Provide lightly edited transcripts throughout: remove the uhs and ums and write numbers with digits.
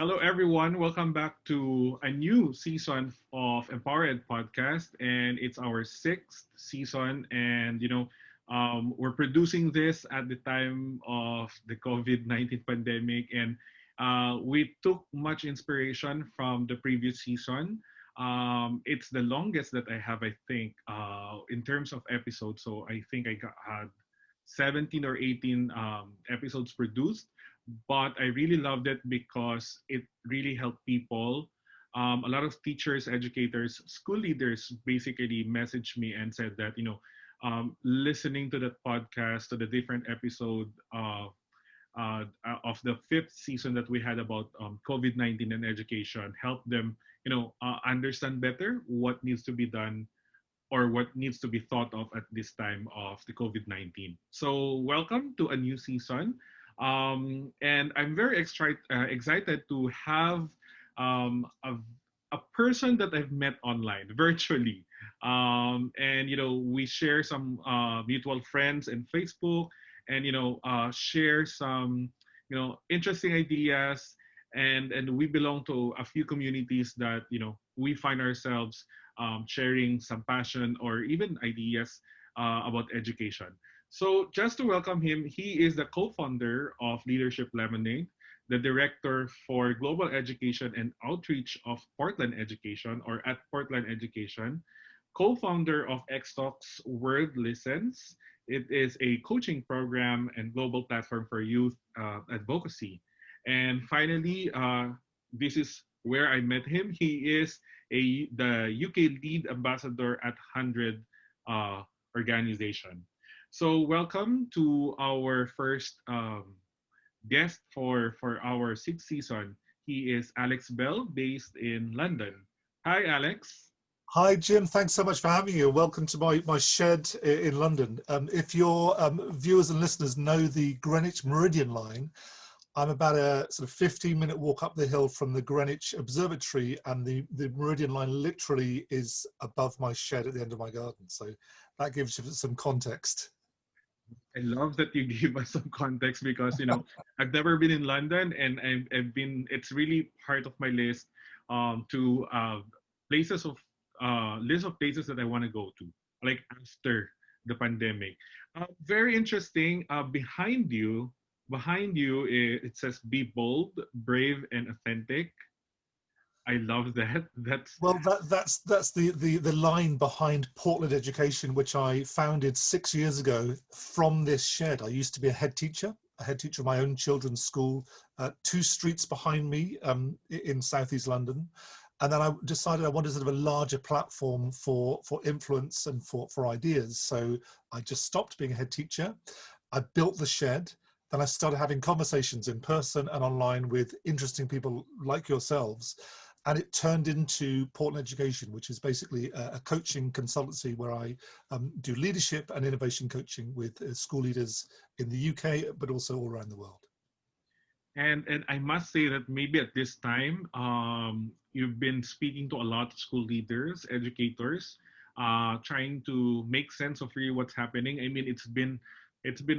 Hello, everyone. Welcome back to a new season of empowerED podcast, and it's our sixth season. And we're producing this at the time of the COVID-19 pandemic, and we took much inspiration from the previous season. It's the longest that I have, I think, in terms of episodes. So I think had 17 or 18 episodes produced, but I really loved it because it really helped people. A lot of teachers, educators, school leaders basically messaged me and said that listening to that podcast, to the different episode of the fifth season that we had about COVID-19 and education, helped them understand better what needs to be done or what needs to be thought of at this time of the COVID-19. So, welcome to a new season. And I'm very excited to have a person that I've met online, virtually. And, we share some mutual friends in Facebook and, share some, interesting ideas. And we belong to a few communities that, we find ourselves sharing some passion or even ideas about education. So, just to welcome him, he is the co founder of Leadership Lemonade, the director for global education and outreach of Portland Education or at Portland Education, co founder of Xtalks World Listens. It is a coaching program and global platform for youth advocacy. And finally, this is where I met him. He is the UK lead ambassador at 100 organization. So welcome to our first guest for our sixth season. He is Alex Bell, based in London. Hi, Alex. Hi, Jim. Thanks so much for having you. Welcome to my shed in London. If your viewers and listeners know the Greenwich Meridian line, I'm about a sort of 15-minute walk up the hill from the Greenwich Observatory, and the Meridian line literally is above my shed at the end of my garden. So that gives you some context. I love that you give us some context because I've never been in London, and I've been. It's really part of my list to places of list of places that I want to go to, like after the pandemic. Very interesting. Behind you, it says "Be bold, brave, and authentic." I love that. That's Well, that's the line behind Portland Education, which I founded 6 years ago from this shed. I used to be a head teacher of my own children's school, 2 streets behind me in southeast London. And then I decided I wanted sort of a larger platform for influence and for ideas. So I just stopped being a head teacher. I built the shed. Then I started having conversations in person and online with interesting people like yourselves. And it turned into Portland Education, which is basically a coaching consultancy where I do leadership and innovation coaching with school leaders in the UK, but also all around the world. and I must say that maybe at this time, you've been speaking to a lot of school leaders, educators, trying to make sense of really what's happening. I mean, it's been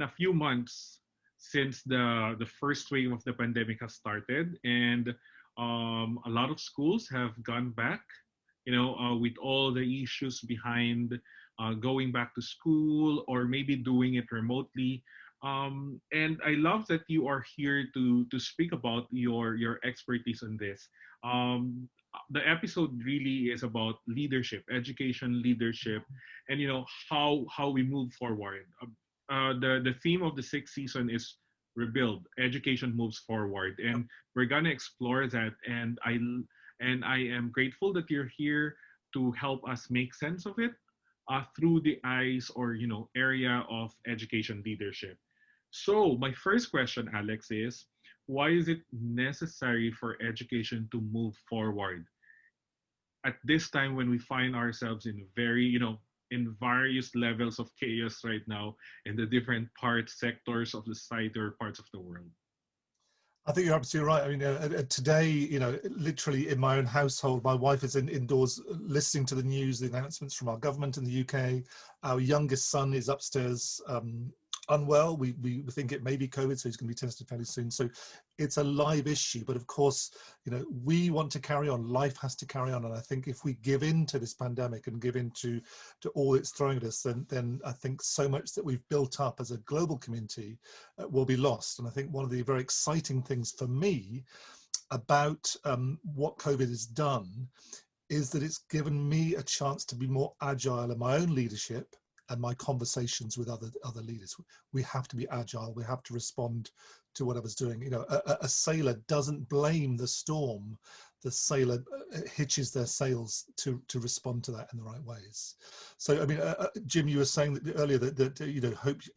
a few months since the first wave of the pandemic has started, and a lot of schools have gone back, with all the issues behind going back to school or maybe doing it remotely. And I love that you are here to speak about your expertise on this. The episode really is about leadership, education, leadership, and how we move forward. The theme of the sixth season is rebuild. Education moves forward, and we're gonna explore that. And I am grateful that you're here to help us make sense of it through the eyes or area of education leadership. So my first question, Alex, is why is it necessary for education to move forward at this time when we find ourselves in very, in various levels of chaos right now in the different parts, sectors of the society or parts of the world? I think you're absolutely right. I mean, today, literally in my own household, my wife is indoors listening to the news, the announcements from our government in the UK. Our youngest son is upstairs unwell. We think it may be COVID, so he's going to be tested fairly soon. So it's a live issue. But of course, we want to carry on. Life has to carry on. And I think if we give in to this pandemic and give in to all it's throwing at us, then I think so much that we've built up as a global community will be lost. And I think one of the very exciting things for me about what COVID has done is that it's given me a chance to be more agile in my own leadership and my conversations with other leaders. We have to be agile. We have to respond to whatever's doing. A sailor doesn't blame the storm. The sailor hitches their sails to respond to that in the right ways. So, I mean, Jim, you were saying that earlier that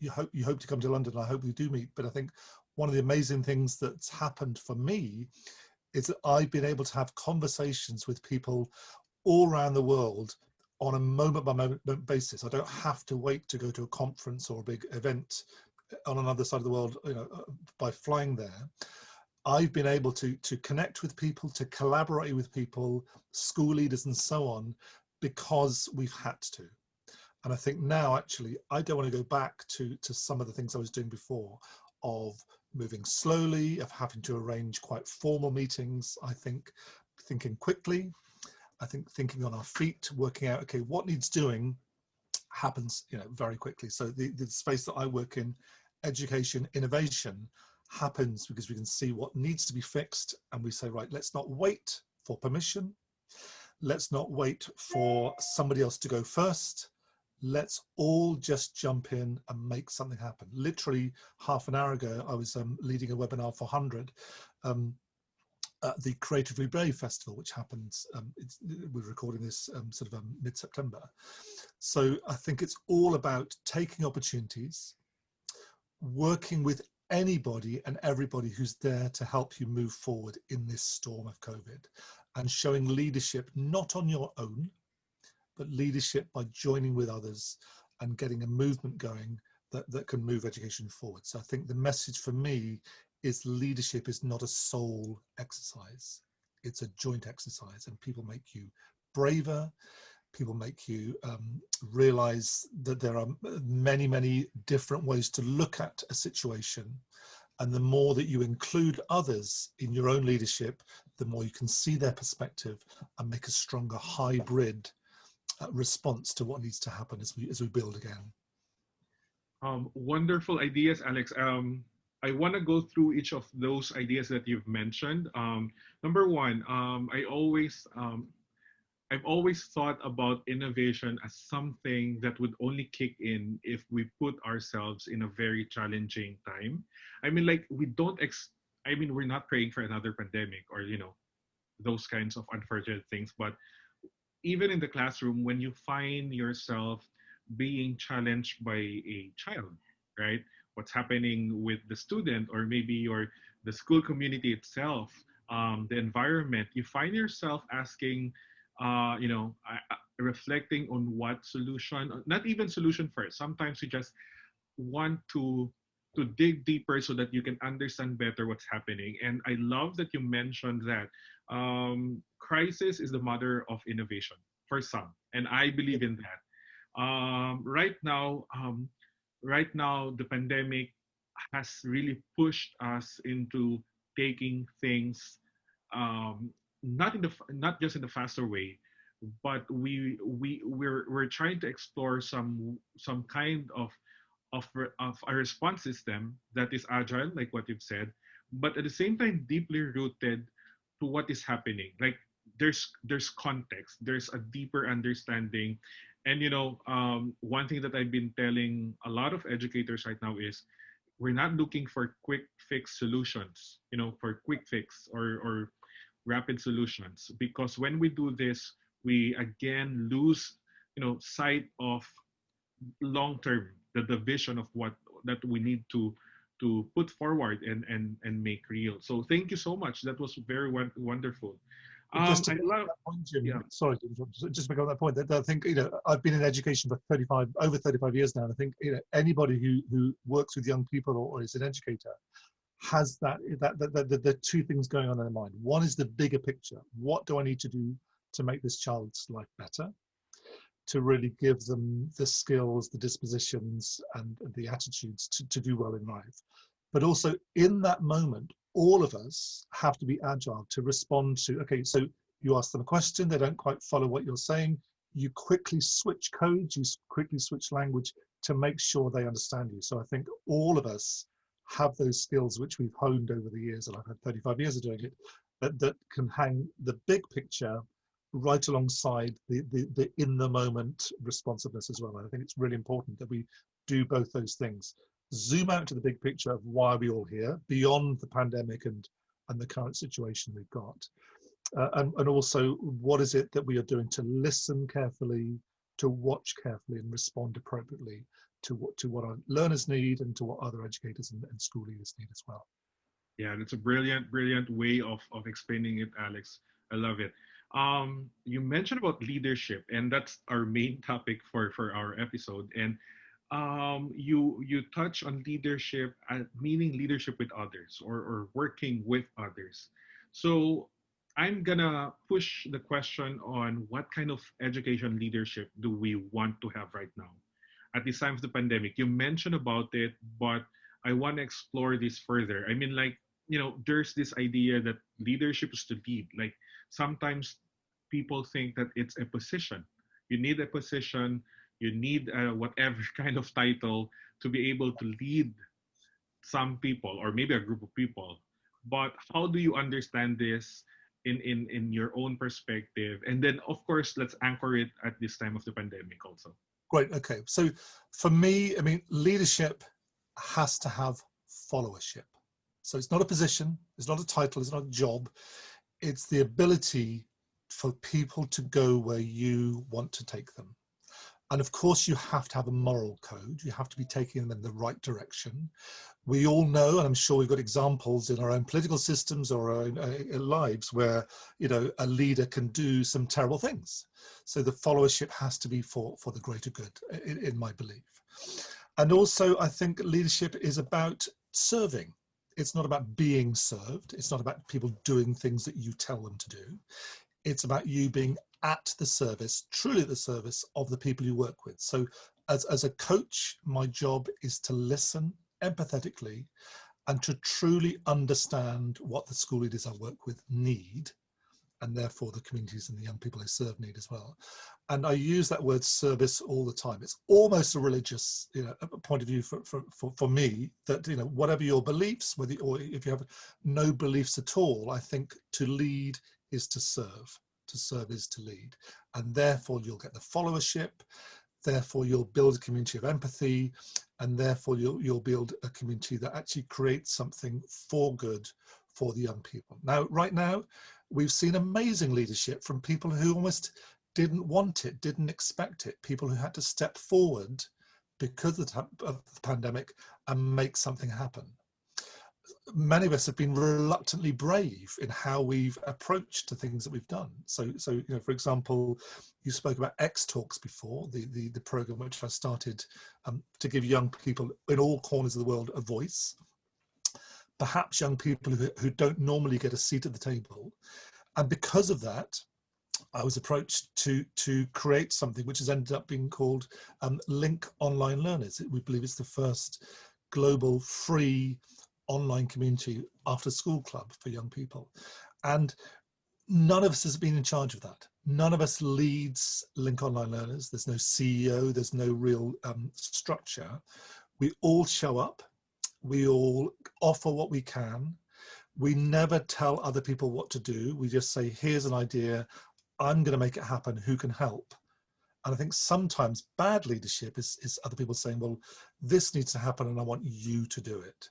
you hope to come to London. And I hope we do meet. But I think one of the amazing things that's happened for me is that I've been able to have conversations with people all around the world on a moment by moment basis. I don't have to wait to go to a conference or a big event on another side of the world, by flying there. I've been able to connect with people, to collaborate with people, school leaders and so on, because we've had to. And I think now, actually, I don't want to go back to some of the things I was doing before, of moving slowly, of having to arrange quite formal meetings. I think thinking quickly, I think thinking on our feet, working out, okay, what needs doing happens, very quickly. So the space that I work in, education, innovation, happens because we can see what needs to be fixed, and we say, right, let's not wait for permission. Let's not wait for somebody else to go first. Let's all just jump in and make something happen. Literally half an hour ago, I was leading a webinar for 100 at the Creatively Brave Festival, which happens, we're recording this mid-September. So I think it's all about taking opportunities, working with anybody and everybody who's there to help you move forward in this storm of COVID, and showing leadership not on your own, but leadership by joining with others and getting a movement going that can move education forward. So I think the message for me is leadership is not a sole exercise. It's a joint exercise, and people make you braver. People make you realize that there are many, many different ways to look at a situation. And the more that you include others in your own leadership, the more you can see their perspective and make a stronger hybrid response to what needs to happen as we build again. Wonderful ideas, Alex. I want to go through each of those ideas that you've mentioned. Number one, I've always thought about innovation as something that would only kick in if we put ourselves in a very challenging time. I mean, like, we're not praying for another pandemic or, those kinds of unfortunate things. But even in the classroom, when you find yourself being challenged by a child, right? What's happening with the student, or maybe the school community itself, the environment, you find yourself asking, reflecting on what solution, not even solution first. Sometimes you just want to dig deeper so that you can understand better what's happening. And I love that you mentioned that crisis is the mother of innovation for some, and I believe in that. Right now, the pandemic has really pushed us into taking things, not just in the faster way, but we're trying to explore some kind of a response system that is agile, like what you've said, but at the same time deeply rooted to what is happening. Like, there's context, there's a deeper understanding. And one thing that I've been telling a lot of educators right now is, we're not looking for quick fix solutions, for quick fix or rapid solutions, because when we do this, we again lose sight of long term, the vision of what that we need to put forward and make real. So thank you so much. That was very wonderful. Just to I make love, that point, Jim, yeah. sorry, just to make that point, that I think, I've been in education for over 35 years now, and I think, anybody who works with young people or is an educator has the two things going on in their mind. One is the bigger picture. What do I need to do to make this child's life better? to really give them the skills, the dispositions, and the attitudes to do well in life. But also in that moment, all of us have to be agile to respond to, okay, so you ask them a question, they don't quite follow what you're saying, you quickly switch codes, you quickly switch language to make sure they understand you. So I think all of us have those skills which we've honed over the years, and I've had 35 years of doing it, that can hang the big picture right alongside the in the moment responsiveness as well. And I think it's really important that we do both those things. Zoom out to the big picture of why are we all here beyond the pandemic and the current situation we've got. And also, what is it that we are doing to listen carefully, to watch carefully and respond appropriately to what our learners need and to what other educators and school leaders need as well. Yeah, that's a brilliant way of explaining it, Alex. I love it. You mentioned about leadership, and that's our main topic for our episode. And you touch on leadership, meaning leadership with others or working with others. So I'm gonna push the question on what kind of education leadership do we want to have right now at this time of the pandemic. You mentioned about it, but I want to explore this further. I mean, like, there's this idea that leadership is to lead. Like, sometimes people think that it's a position. You need a position, you need whatever kind of title to be able to lead some people or maybe a group of people. But how do you understand this in your own perspective? And then, of course, let's anchor it at this time of the pandemic also. Great. Okay. So for me, I mean, leadership has to have followership. So it's not a position, it's not a title, it's not a job. It's the ability for people to go where you want to take them. And of course, you have to have a moral code. You have to be taking them in the right direction. We all know, and I'm sure we've got examples in our own political systems or our own lives where, a leader can do some terrible things. So the followership has to be for the greater good, in my belief. And also, I think leadership is about serving. It's not about being served. It's not about people doing things that you tell them to do. It's about you being at the service, truly at the service of the people you work with. So as a coach, my job is to listen empathetically and to truly understand what the school leaders I work with need, and therefore the communities and the young people they serve need as well. And I use that word service all the time. It's almost a religious, point of view for me that, whatever your beliefs, or if you have no beliefs at all, I think to lead is to serve. To serve is to lead. And therefore you'll get the followership, therefore you'll build a community of empathy, and therefore you'll build a community that actually creates something for good for the young people. Now, right now, we've seen amazing leadership from people who almost didn't want it, didn't expect it, people who had to step forward because of the pandemic and make something happen. Many of us have been reluctantly brave in how we've approached the things that we've done. So for example, you spoke about X Talks before, the program which I started to give young people in all corners of the world a voice. Perhaps young people who don't normally get a seat at the table. And because of that, I was approached to create something which has ended up being called Link Online Learners. We believe it's the first global free online community after school club for young people. And none of us has been in charge of that. None of us leads Link Online Learners. There's no CEO, there's no real structure. We all show up. We all offer what we can. We never tell other people what to do. We just say, here's an idea. I'm going to make it happen. Who can help? And I think sometimes bad leadership is other people saying, well, this needs to happen and I want you to do it.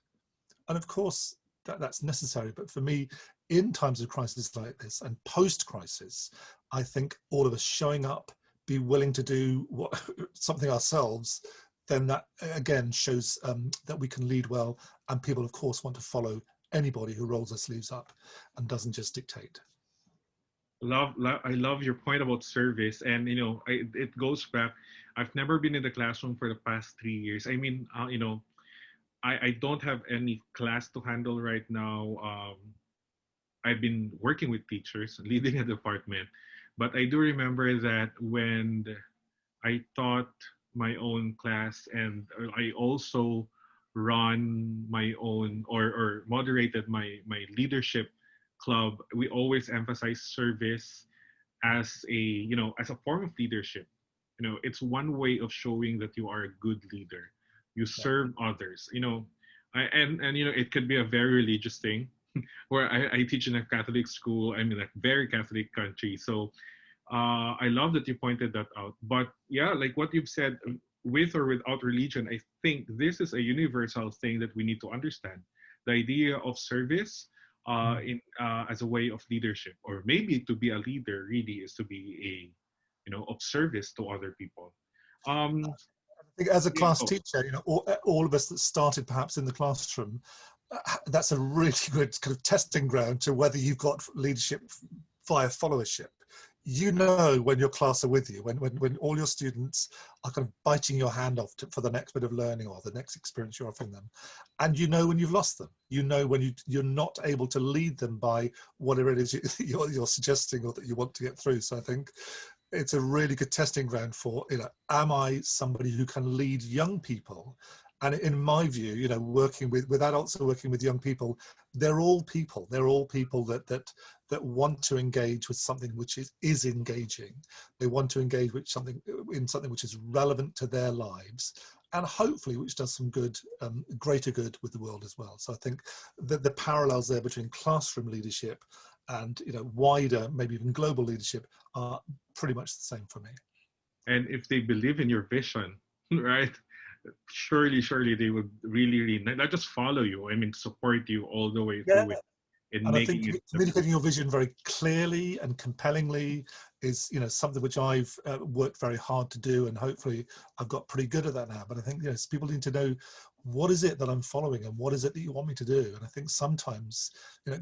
And of course, that's necessary. But for me, in times of crisis like this and post-crisis, I think all of us showing up, be willing to do something ourselves, then that again shows that we can lead well. And people, of course, want to follow anybody who rolls their sleeves up and doesn't just dictate. I love your point about service, and it goes back. I've never been in the classroom for the past 3 years. I mean, I don't have any class to handle right now. I've been working with teachers, leading a department, but I do remember that when I taught my own class, and I also run my own, or moderated my leadership club. We always emphasize service as a, as a form of leadership. It's one way of showing that you are a good leader. You Yeah. serve others. And it could be a very religious thing where I teach in a Catholic school. I'm in a very Catholic country, so I love that you pointed that out. But yeah, like what you've said, with or without religion, I think this is a universal thing that we need to understand. The idea of service, Mm. as a way of leadership, or maybe to be a leader really is to be a, of service to other people. Um, I think as a yeah, class oh, teacher, all of us that started perhaps in the classroom, that's a really good kind of testing ground to whether you've got leadership via followership. You know when your class are with you, when all your students are kind of biting your hand off for the next bit of learning or the next experience you're offering them, and you know when you've lost them. You know when you're not able to lead them by whatever it is you're suggesting or that you want to get through. So I think it's a really good testing ground for, am I somebody who can lead young people? And in my view, working with adults or working with young people, they're all people. They're all people that want to engage with something which is engaging. They want to engage with something which is relevant to their lives, and hopefully which does some good, greater good with the world as well. So I think that the parallels there between classroom leadership and wider, maybe even global leadership are pretty much the same for me. and if they believe in your vision, right? Surely they would really, really not just follow you. I mean, support you all the way Yeah, through it in and I think making it the communicating your vision very clearly and compellingly is, something which I've worked very hard to do, and hopefully I've got pretty good at that now. But I think people need to know, what is it that I'm following and what is it that you want me to do. And I think sometimes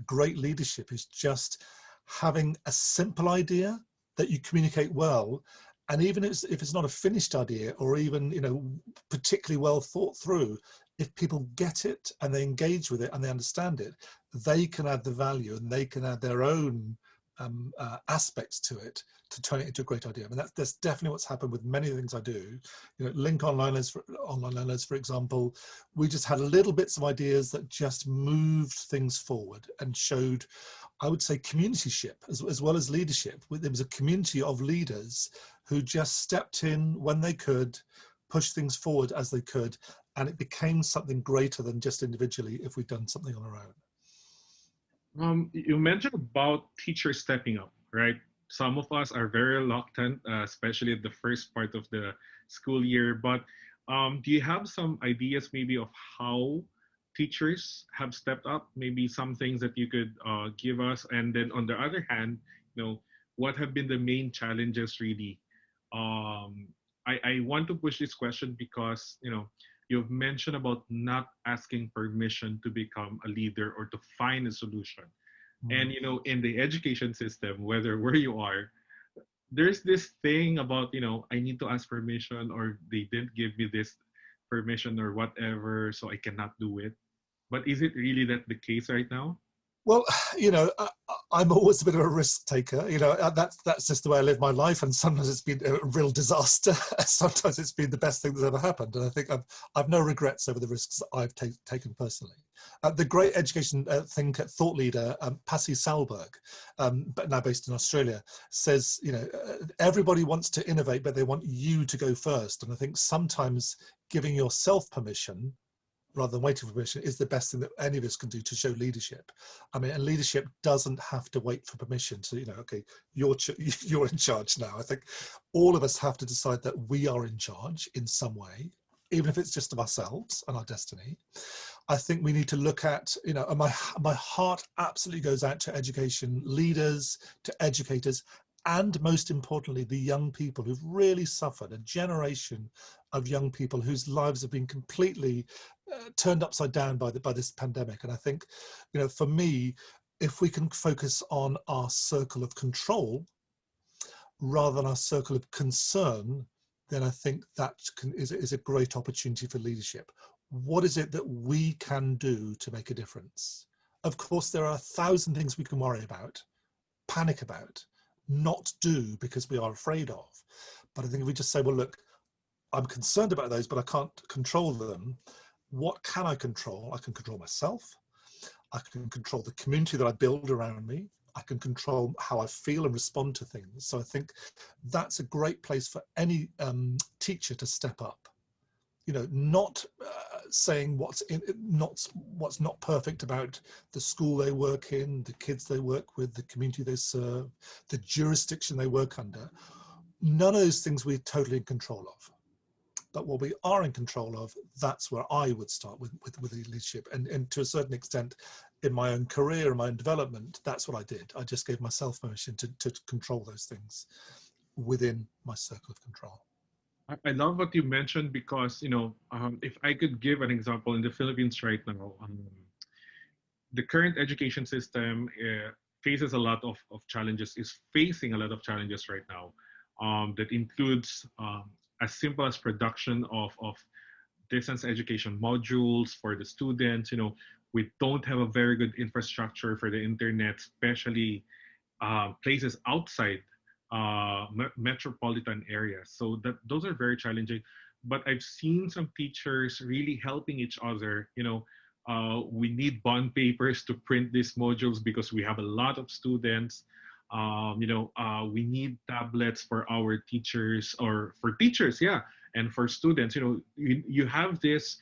great leadership is just having a simple idea that you communicate well, and even if it's not a finished idea or even particularly well thought through, if people get it and they engage with it and they understand it, they can add the value and they can add their own aspects to it to turn it into a great idea. I mean, that's definitely what's happened with many of the things I do. Link online learners, for example, we just had little bits of ideas that just moved things forward and showed, I would say, communityship as well as leadership. There was a community of leaders who just stepped in when they could, push things forward as they could, and it became something greater than just individually if we'd done something on our own. You mentioned about teachers stepping up, right? Some of us are very reluctant, especially at the first part of the school year. But do you have some ideas maybe of how teachers have stepped up? Maybe some things that you could give us. And then on the other hand, what have been the main challenges really? Um, I want to push this question because, you've mentioned about not asking permission to become a leader or to find a solution. And Mm. in the education system, whether where you are, there's this thing about, I need to ask permission, or they didn't give me this permission or whatever, so I cannot do it. But is it really that the case right now? Well, I'm always a bit of a risk taker. That's just the way I live my life. And sometimes it's been a real disaster. Sometimes it's been the best thing that's ever happened. And I think I've no regrets over the risks that I've taken personally. The great education thinker, thought leader, Pasi Sahlberg, but now based in Australia, says, everybody wants to innovate, but they want you to go first. And I think sometimes giving yourself permission rather than waiting for permission is the best thing that any of us can do to show leadership. I mean, and leadership doesn't have to wait for permission to, okay, you're in charge now. I think all of us have to decide that we are in charge in some way, even if it's just of ourselves and our destiny. I think we need to look at, and my heart absolutely goes out to education leaders, to educators, and most importantly, the young people who've really suffered, a generation of young people whose lives have been completely turned upside down by this pandemic. And I think, for me, if we can focus on our circle of control rather than our circle of concern, then I think that is a great opportunity for leadership. What is it that we can do to make a difference? Of course, there are 1,000 things we can worry about, panic about, not do because we are afraid of. But I think if we just say, well, look, I'm concerned about those, but I can't control them. What can I control? I can control myself. I can control the community that I build around me. I can control how I feel and respond to things. So I think that's a great place for any teacher to step up. You know, not saying what's not perfect about the school they work in, the kids they work with, the community they serve, the jurisdiction they work under. None of those things we're totally in control of. But what we are in control of, that's where I would start with leadership. And to a certain extent, in my own career and my own development, that's what I did. I just gave myself permission to control those things within my circle of control. I love what you mentioned because, if I could give an example in the Philippines right now, the current education system faces a lot of challenges, is facing a lot of challenges right now. That includes as simple as production of distance education modules for the students. We don't have a very good infrastructure for the internet, especially places outside metropolitan areas. So those are very challenging. But I've seen some teachers really helping each other. We need bond papers to print these modules because we have a lot of students. We need tablets for our teachers, or for teachers, yeah, and for students. You have this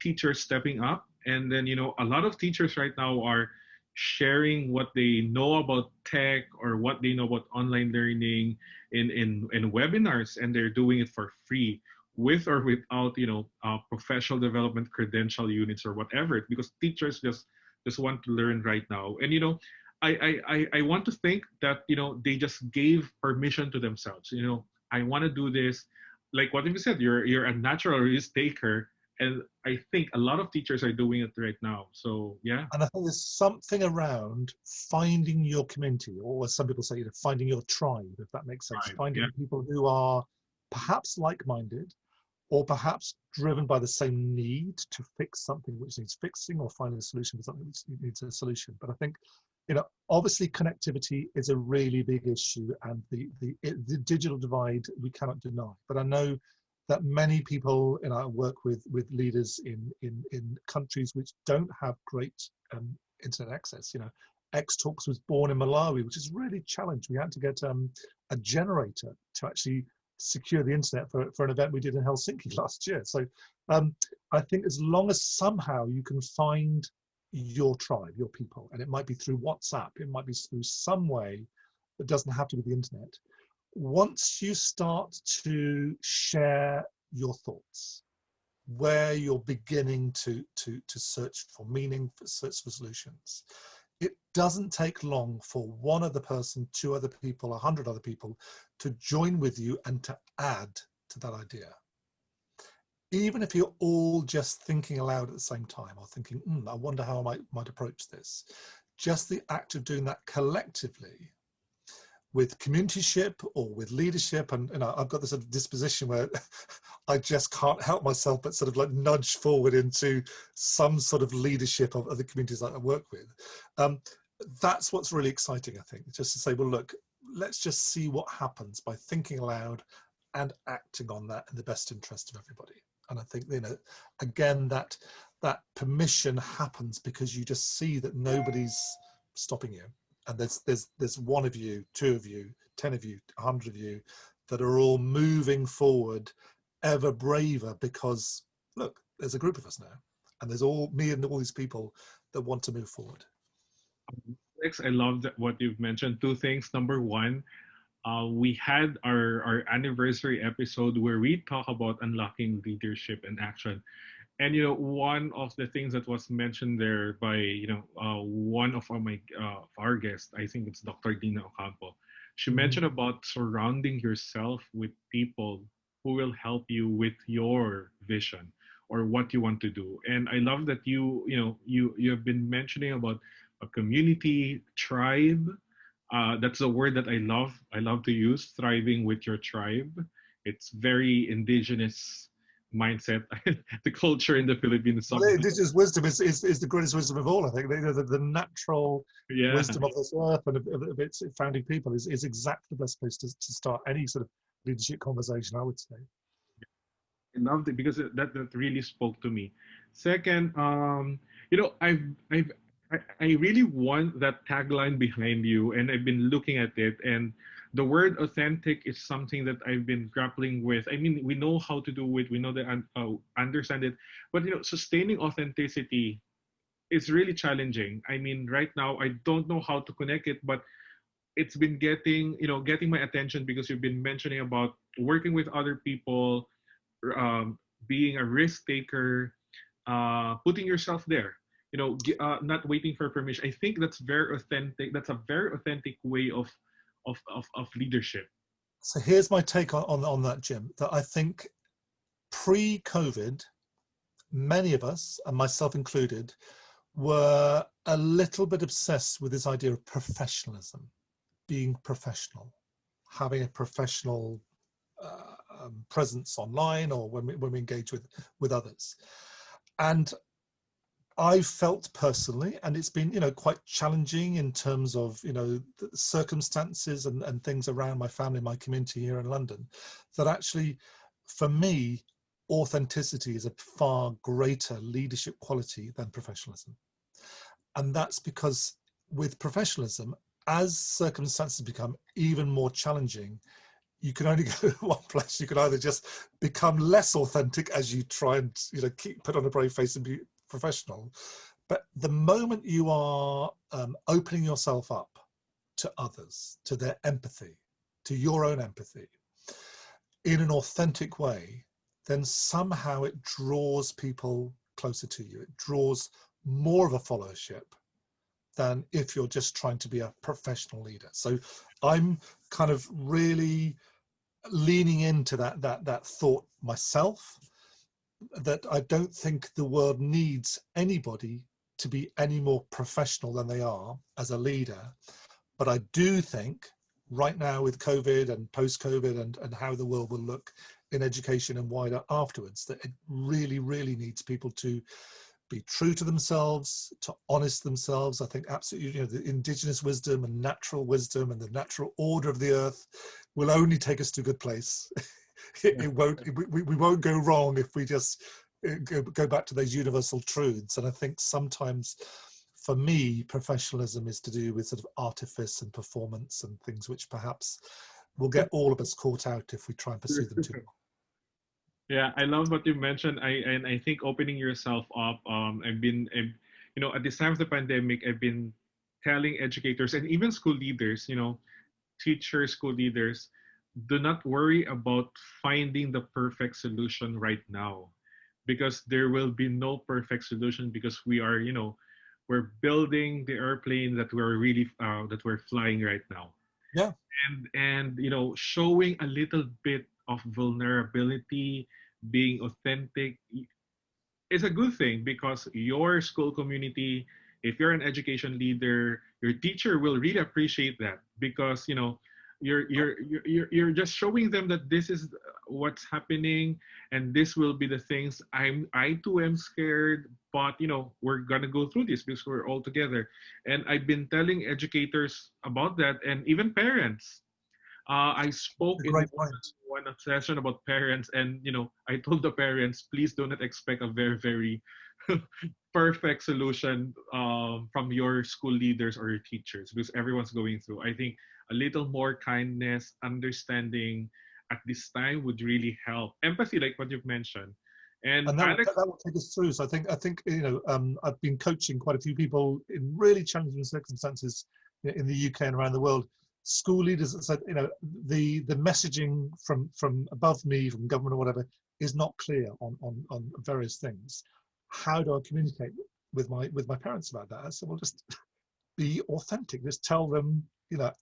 teachers stepping up, and then a lot of teachers right now are sharing what they know about tech or what they know about online learning in webinars, and they're doing it for free, with or without professional development credential units or whatever, because teachers just want to learn right now. And I want to think that they just gave permission to themselves. I want to do this. Like what you said, you're a natural risk taker, and I think a lot of teachers are doing it right now. So yeah. And I think there's something around finding your community, or as some people say, finding your tribe, if that makes sense. Right. Finding Yeah. people who are perhaps like-minded, or perhaps driven by the same need to fix something which needs fixing, or finding a solution for something which needs a solution. But I think, obviously connectivity is a really big issue, and the digital divide we cannot deny. But I know that many people work with leaders in countries which don't have great internet access. X Talks was born in Malawi, which is really challenged. We had to get a generator to actually secure the internet for an event we did in Helsinki last year. So I think as long as somehow you can find your tribe, your people, and it might be through WhatsApp, it might be through some way that doesn't have to be the internet. Once you start to share your thoughts, where you're beginning to search for meaning, search for solutions, it doesn't take long for one other person, two other people, 100 other people to join with you and to add to that idea. Even if you're all just thinking aloud at the same time, or thinking, I wonder how I might approach this. Just the act of doing that collectively, with communityship or with leadership, and I've got this sort of disposition where I just can't help myself but sort of like nudge forward into some sort of leadership of the communities that I work with. That's what's really exciting, I think, just to say, well, look, let's just see what happens by thinking aloud and acting on that in the best interest of everybody. And I think, again, that permission happens because you just see that nobody's stopping you. And there's one of you, two of you, 10 of you, 100 of you that are all moving forward ever braver, because look, there's a group of us now, and there's all me and all these people that want to move forward. Alex, I love what you've mentioned. Two things. Number one, we had our anniversary episode where we talk about unlocking leadership and action. And one of the things that was mentioned there by one of our guests, I think it's Dr. Dina Ocampo. She mentioned about surrounding yourself with people who will help you with your vision or what you want to do. And I love that you have been mentioning about a community, tribe. That's a word that I love. I love to use, thriving with your tribe. It's very indigenous mindset. The culture in the Philippines. Well, indigenous wisdom is the greatest wisdom of all, I think. The natural wisdom of this earth and of its founding people is exactly the best place to start any sort of leadership conversation, I would say. I loved it because that really spoke to me. Second, you know, I really want that tagline behind you, and I've been looking at it, and the word authentic is something that I've been grappling with. I mean, we know how to do it, we know that understand it, but you know, sustaining authenticity is really challenging. I mean, right now I don't know how to connect it, but it's been getting my attention because you've been mentioning about working with other people, um, being a risk taker, putting yourself there. Not waiting for permission. I think that's very authentic. That's a very authentic way of leadership. So here's my take on that, Jim, that I think pre-COVID, many of us, and myself included, were a little bit obsessed with this idea of professionalism, being professional, having a professional presence online or when we engage with others. And I felt personally, and it's been, quite challenging in terms of, the circumstances and things around my family, my community here in London, that actually, for me, authenticity is a far greater leadership quality than professionalism. And that's because with professionalism, as circumstances become even more challenging, you can only go one place. You can either just become less authentic as you try and put on a brave face and be professional, but the moment you are opening yourself up to others, to their empathy, to your own empathy, in an authentic way, then somehow it draws people closer to you. It draws more of a followership than if you're just trying to be a professional leader. So I'm kind of really leaning into that thought myself, that I don't think the world needs anybody to be any more professional than they are as a leader. But I do think right now with COVID and post-COVID and how the world will look in education and wider afterwards, that it really, really needs people to be true to themselves, to honest themselves. I think absolutely, the indigenous wisdom and natural wisdom and the natural order of the earth will only take us to a good place. It won't. We won't go wrong if we just go back to those universal truths. And I think sometimes, for me, professionalism is to do with sort of artifice and performance and things which perhaps will get all of us caught out if we try and pursue them too long. Yeah, I love what you mentioned. I think opening yourself up. At this time of the pandemic, I've been telling educators and even school leaders, teachers, school leaders, do not worry about finding the perfect solution right now, because there will be no perfect solution, because we're building the airplane that we're flying right now. Yeah. And showing a little bit of vulnerability, being authentic, is a good thing, because your school community, if you're an education leader, your teacher will really appreciate that, because you're just showing them that this is what's happening, and this will be the things. I too am scared, but we're gonna go through this because we're all together. And I've been telling educators about that, and even parents. I spoke A in great point. one session about parents, and I told the parents, please do not expect a very, very perfect solution from your school leaders or your teachers, because everyone's going through. I think a little more kindness, understanding at this time would really help. Empathy, like what you've mentioned. And And Alex, that will take us through. So I think I've been coaching quite a few people in really challenging circumstances in the UK and around the world. School leaders that said, the messaging from above me, from government or whatever, is not clear on various things. How do I communicate with my parents about that? I said, well, just be authentic. Just tell them,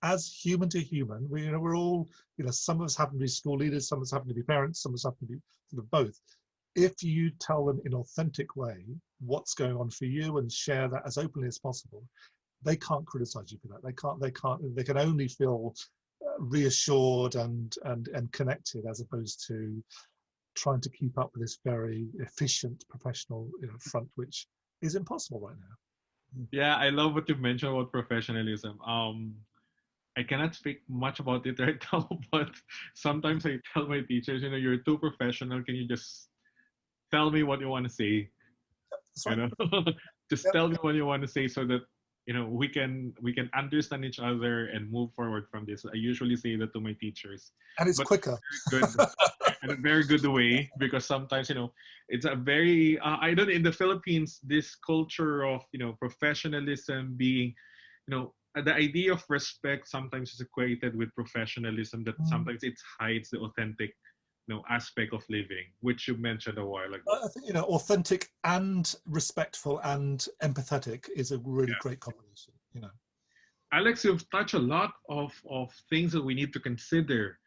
as human to human, we're all, some of us happen to be school leaders, some of us happen to be parents, some of us happen to be sort of both. If you tell them in an authentic way what's going on for you and share that as openly as possible, they can't criticize you for that. They can only feel reassured and connected, as opposed to trying to keep up with this very efficient professional front, which is impossible right now. yeah, I love what you mentioned about professionalism. I cannot speak much about it right now, but sometimes I tell my teachers, you're too professional. Can you just tell me what you want to say? That's You right. know, just Yep. tell me what you want to say so that we can understand each other and move forward from this. I usually say that to my teachers, And it's but quicker. very good in a very good way, because sometimes it's a very I don't, in the Philippines, this culture of professionalism being, the idea of respect sometimes is equated with professionalism, that Mm. sometimes it hides the authentic aspect of living, which you mentioned a while ago. I think authentic and respectful and empathetic is a really great combination. Alex, you've touched a lot of things that we need to consider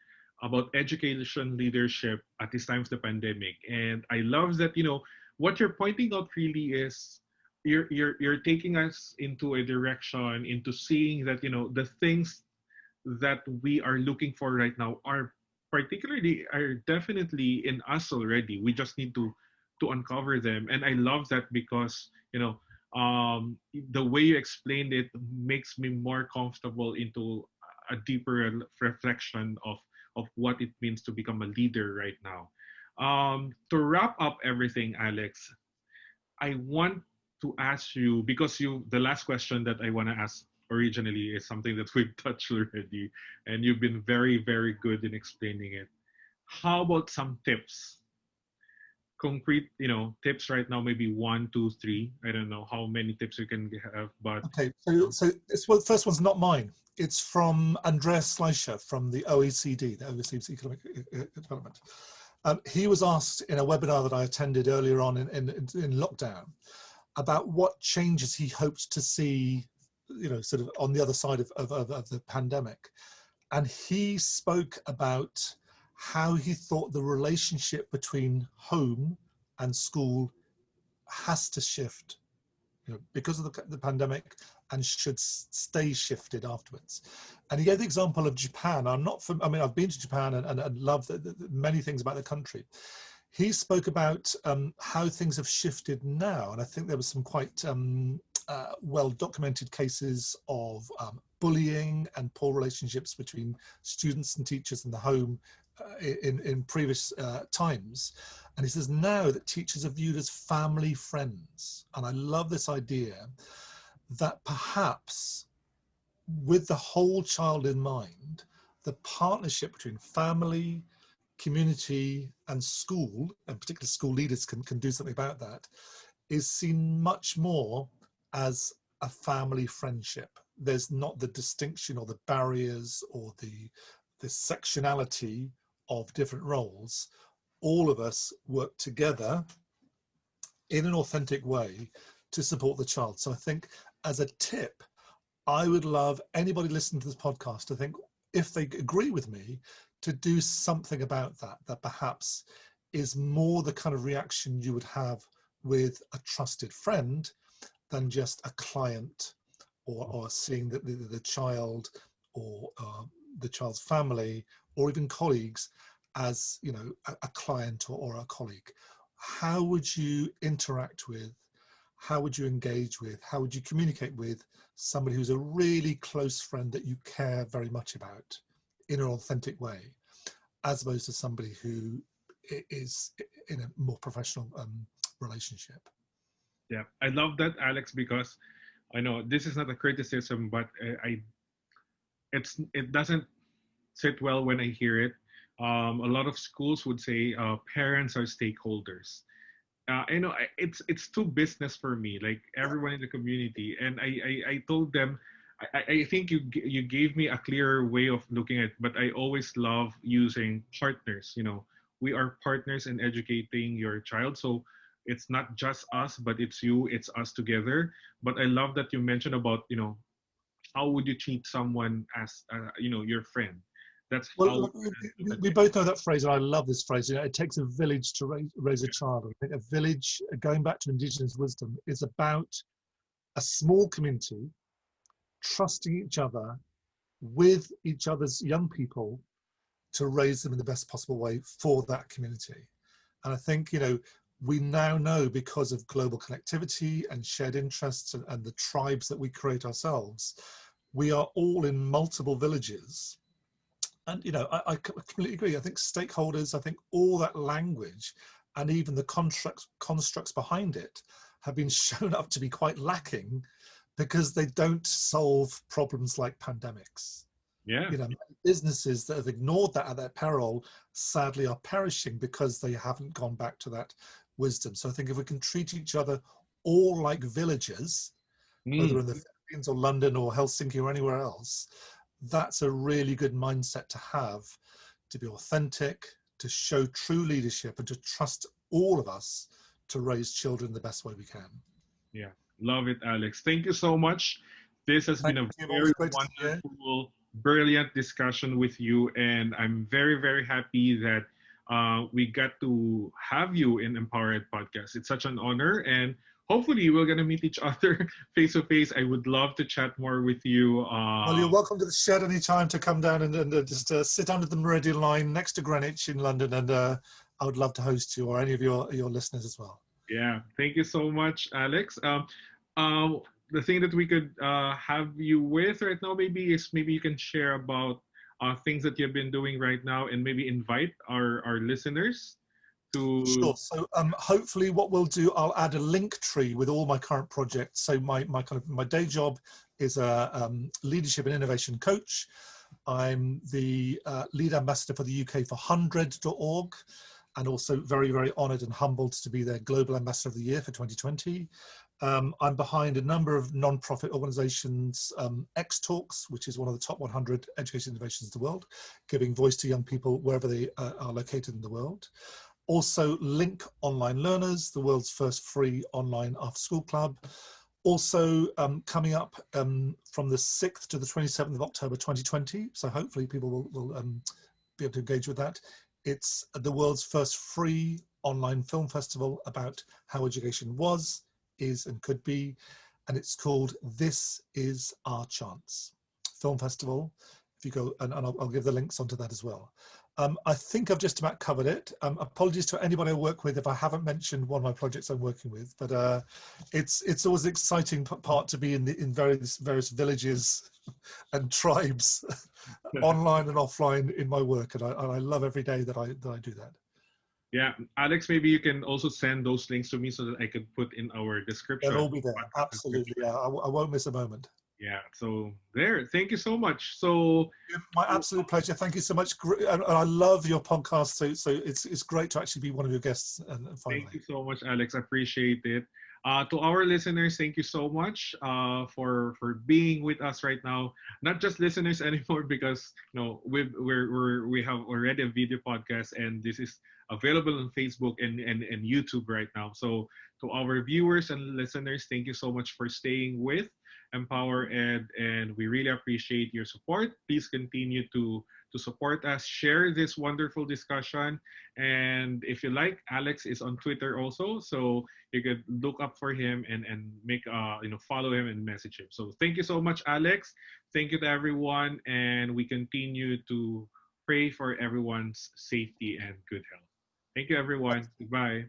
about education leadership at this time of the pandemic. And I love that, what you're pointing out really is you're taking us into a direction, into seeing that, the things that we are looking for right now are definitely in us already. We just need to uncover them. And I love that because, the way you explained it makes me more comfortable into a deeper reflection of what it means to become a leader right now. To wrap up everything, Alex, I want to ask you, because the last question that I want to ask originally is something that we've touched already, and you've been very, very good in explaining it. How about some tips? Concrete, tips right now, maybe one, two, three. I don't know how many tips you can have, but Okay, you so know, first one's not mine. It's from Andreas Schleicher from the OECD, the Overseas Economic Development. He was asked in a webinar that I attended earlier on in lockdown about what changes he hoped to see, sort of on the other side of the pandemic. And he spoke about how he thought the relationship between home and school has to shift, because of the pandemic, and should stay shifted afterwards. And he gave the example of Japan. I've been to Japan and love many things about the country. He spoke about how things have shifted now, and I think there were some quite well documented cases of bullying and poor relationships between students and teachers in the home in previous times. And he says now that teachers are viewed as family friends. And I love this idea that perhaps, with the whole child in mind, the partnership between family, community, and school, and particularly school leaders can do something about that, is seen much more as a family friendship. There's not the distinction or the barriers or the sectionality of different roles. All of us work together in an authentic way to support the child. So I think, as a tip, I would love anybody listening to this podcast to think, if they agree with me, to do something about that perhaps is more the kind of reaction you would have with a trusted friend than just a client, or seeing the child, or the child's family, or even colleagues as a client or a colleague. How would you interact with, how would you engage with, how would you communicate with somebody who's a really close friend that you care very much about in an authentic way, as opposed to somebody who is in a more professional relationship? yeah, I love that, Alex, because I know this is not a criticism, but it doesn't sit well when I hear it. A lot of schools would say parents are stakeholders. It's too business for me, like everyone in the community. And I told them, I think you gave me a clearer way of looking at it, but I always love using partners. We are partners in educating your child, so it's not just us, but it's you, it's us together. But I love that you mentioned about, how would you treat someone as your friend. That's Well, how look, we both know that phrase, and I love this phrase. It takes a village to raise a child. I think a village, going back to indigenous wisdom, is about a small community trusting each other with each other's young people to raise them in the best possible way for that community. And I think, we now know, because of global connectivity and shared interests, and the tribes that we create ourselves, we are all in multiple villages. And, you know, I completely agree. I think stakeholders, I think all that language and even the constructs behind it have been shown up to be quite lacking because they don't solve problems like pandemics. Yeah. You know, businesses that have ignored that at their peril sadly are perishing because they haven't gone back to that wisdom. So I think if we can treat each other all like villagers, whether Mm. in the Philippines or London or Helsinki or anywhere else, that's a really good mindset to have, to be authentic, to show true leadership, and to trust all of us to raise children the best way we can. Yeah, love it, Alex. Thank you so much. This has Thank been a you. very Always great to see you. wonderful, brilliant discussion with you, and I'm very, very happy that we got to have you in empowerED podcast. It's such an honor, and hopefully we're gonna meet each other face to face. I would love to chat more with you. Well, you're welcome to the shed anytime to come down and just sit under the Meridian line next to Greenwich in London, and I would love to host you or any of your listeners as well. Yeah, thank you so much, Alex. The thing that we could have you with right now, maybe is maybe you can share about things that you've been doing right now, and maybe invite our listeners to. Sure. So hopefully what we'll do, I'll add a link tree with all my current projects. So my day job is a leadership and innovation coach. I'm the lead ambassador for the UK for 100.org, and also very, very honored and humbled to be their global ambassador of the year for 2020. I'm behind a number of non-profit organizations, X Talks, which is one of the top 100 education innovations in the world, giving voice to young people wherever they are located in the world. Also Link Online Learners, the world's first free online after-school club. Also coming up from the 6th to the 27th of October 2020, so hopefully people will be able to engage with that. It's the world's first free online film festival about how education was, is, and could be, and it's called This Is Our Chance Film Festival. If you go, and I'll give the links onto that as well. I think I've just about covered it. Apologies to anybody I work with if I haven't mentioned one of my projects I'm working with, but it's always an exciting part to be in various villages and tribes, online and offline in my work, and I love every day that I do that. Yeah, Alex, maybe you can also send those links to me so that I could put in our They'll description. all be there. Absolutely, yeah. I won't miss a moment. Yeah, so there. Thank you so much. So My absolute pleasure. Thank you so much. And I love your podcast. So it's great to actually be one of your guests. And thank finally, you so much, Alex. I appreciate it. To our listeners, thank you so much for being with us right now. Not just listeners anymore, because we have already a video podcast, and this is available on Facebook and YouTube right now. So to our viewers and listeners, thank you so much for staying with empowerED, and we really appreciate your support. Please continue to support us, share this wonderful discussion, and if you like, Alex is on Twitter also, so you could look up for him and make follow him and message him. So thank you so much, Alex. Thank you to everyone, and we continue to pray for everyone's safety and good health. Thank you, everyone. Goodbye.